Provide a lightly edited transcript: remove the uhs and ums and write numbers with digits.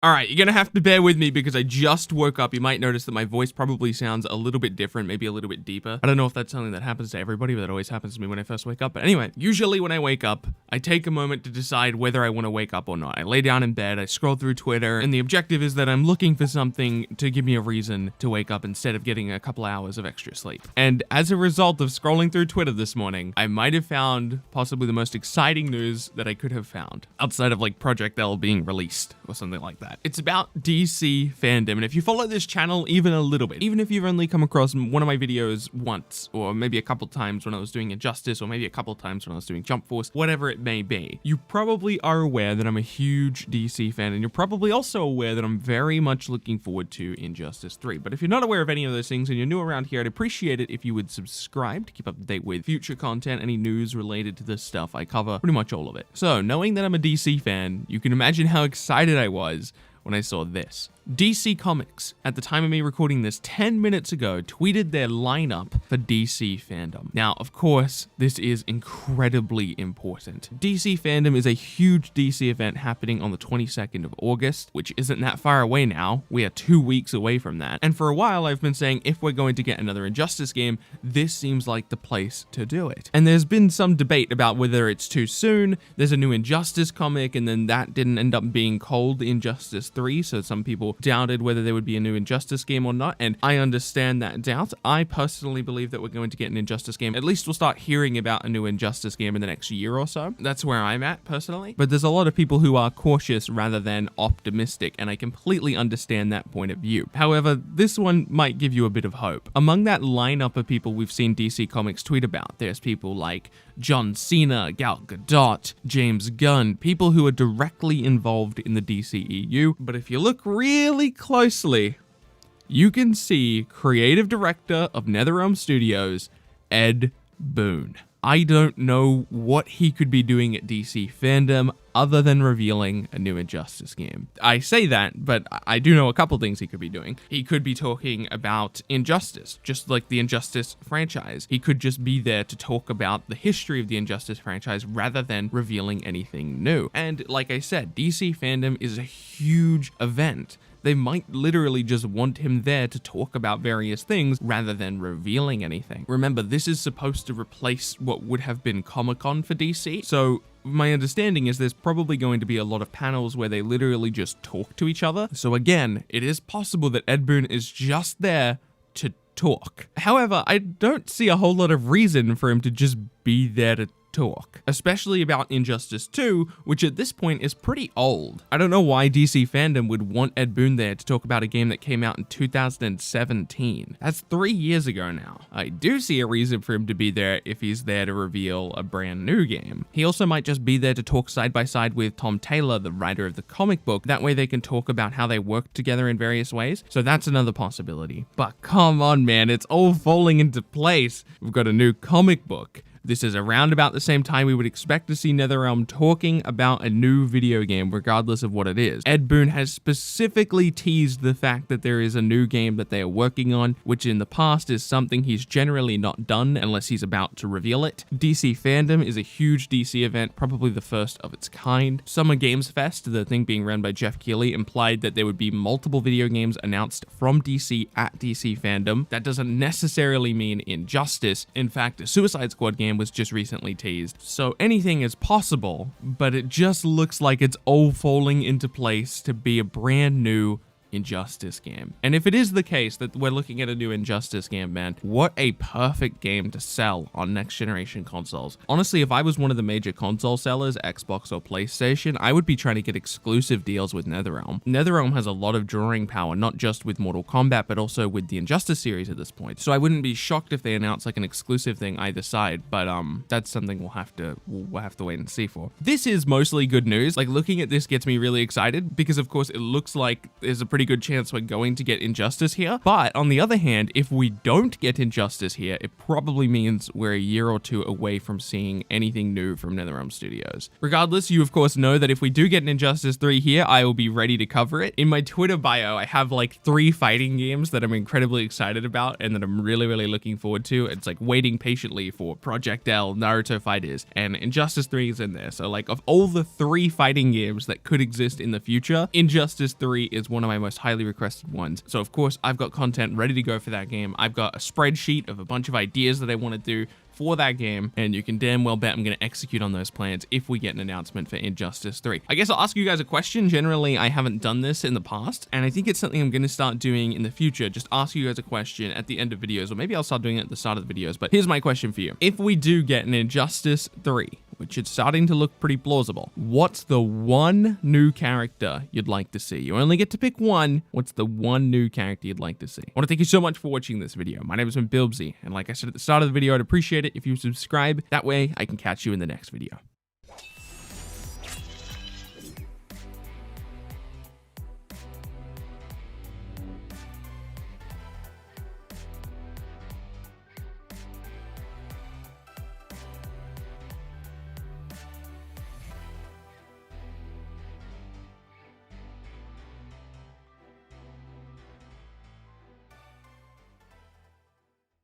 All right, you're gonna have to bear with me because I just woke up. You might notice that my voice probably sounds a little bit different, maybe a little bit deeper. I don't know if that's something that happens to everybody, but that always happens to me when I first wake up. But anyway, usually when I wake up, I take a moment to decide whether I want to wake up or not. I lay down in bed, I scroll through Twitter, and the objective is that I'm looking for something to give me a reason to wake up instead of getting a couple hours of extra sleep. And as a result of scrolling through Twitter this morning, I might have found possibly the most exciting news that I could have found, outside of like Project L being released or something like that. It's about DC fandom, and if you follow this channel even a little bit, even if you've only come across one of my videos once, or maybe a couple times when I was doing Injustice, or maybe a couple times when I was doing Jump Force, whatever it may be, you probably are aware that I'm a huge DC fan, and you're probably also aware that I'm very much looking forward to Injustice 3. But if you're not aware of any of those things and you're new around here, I'd appreciate it if you would subscribe to keep up to date with future content, any news related to this stuff. I cover pretty much all of it. So, knowing that I'm a DC fan, you can imagine how excited I was when I saw this. DC Comics, at the time of me recording this 10 minutes ago, tweeted their lineup for DC Fandom. Now, of course, this is incredibly important. DC Fandom is a huge DC event happening on the 22nd of August, which isn't that far away now. We are 2 weeks away from that. And for a while, I've been saying if we're going to get another Injustice game, this seems like the place to do it. And there's been some debate about whether it's too soon. There's a new Injustice comic, and then that didn't end up being called Injustice 3, so some people doubted whether there would be a new Injustice game or not, and I understand that doubt. I personally believe that we're going to get an Injustice game. At least we'll start hearing about a new Injustice game in the next year or so. That's where I'm at, personally. But there's a lot of people who are cautious rather than optimistic, and I completely understand that point of view. However, this one might give you a bit of hope. Among that lineup of people we've seen DC Comics tweet about, there's people like John Cena, Gal Gadot, James Gunn, people who are directly involved in the DCEU. But if you look really closely, you can see creative director of NetherRealm Studios, Ed Boon. I don't know what he could be doing at DC Fandom other than revealing a new Injustice game. I say that, but I do know a couple things he could be doing. He could be talking about Injustice, just like the Injustice franchise. He could just be there to talk about the history of the Injustice franchise rather than revealing anything new. And like I said, DC Fandom is a huge event. They might literally just want him there to talk about various things rather than revealing anything. Remember, this is supposed to replace what would have been Comic-Con for DC, so my understanding is there's probably going to be a lot of panels where they literally just talk to each other. So again, it is possible that Ed Boon is just there to talk. However, I don't see a whole lot of reason for him to just be there to talk, especially about Injustice 2, which at this point is pretty old. I don't know why DC Fandom would want Ed Boon there to talk about a game that came out in 2017. That's 3 years ago now. I do see a reason for him to be there if he's there to reveal a brand new game. He also might just be there to talk side by side with Tom Taylor, the writer of the comic book. That way they can talk about how they work together in various ways. So that's another possibility. But come on, man, it's all falling into place. We've got a new comic book. This is around about the same time we would expect to see NetherRealm talking about a new video game, regardless of what it is. Ed Boon has specifically teased the fact that there is a new game that they are working on, which in the past is something he's generally not done unless he's about to reveal it. DC Fandom is a huge DC event, probably the first of its kind. Summer Games Fest, the thing being run by Jeff Keighley, implied that there would be multiple video games announced from DC at DC Fandom. That doesn't necessarily mean Injustice. In fact, a Suicide Squad game was just recently teased. So anything is possible, but it just looks like it's all falling into place to be a brand new Injustice game. And if it is the case that we're looking at a new Injustice game, man, what a perfect game to sell on next generation consoles. Honestly, if I was one of the major console sellers, Xbox or PlayStation, I would be trying to get exclusive deals with NetherRealm. NetherRealm has a lot of drawing power, not just with Mortal Kombat, but also with the Injustice series at this point. So I wouldn't be shocked if they announce like an exclusive thing either side, but that's something we'll have to wait and see for. This is mostly good news. Like, looking at this gets me really excited because of course it looks like there's a pretty pretty good chance we're going to get Injustice here. But on the other hand, if we don't get Injustice here, it probably means we're a year or two away from seeing anything new from Nether Realm Studios. Regardless, you of course know that if we do get an Injustice 3 here, I will be ready to cover it. In my Twitter bio, I have like 3 fighting games that I'm incredibly excited about and that I'm really looking forward to. It's like waiting patiently for Project L, Naruto Fighters, and Injustice 3 is in there. So like of all the 3 fighting games that could exist in the future, Injustice 3 is one of my most highly requested ones. So of course, I've got content ready to go for that game. I've got a spreadsheet of a bunch of ideas that I want to do for that game, and you can damn well bet I'm going to execute on those plans if we get an announcement for Injustice 3. I guess I'll ask you guys a question. Generally, I haven't done this in the past, and I think it's something I'm going to start doing in the future. Just ask you guys a question at the end of videos, or maybe I'll start doing it at the start of the videos. But here's my question for you. If we do get an Injustice 3, which is starting to look pretty plausible, what's the one new character you'd like to see? You only get to pick one. What's the one new character you'd like to see? I want to thank you so much for watching this video. My name has been BILBZY, and like I said at the start of the video, I'd appreciate it if you subscribe. That way I can catch you in the next video.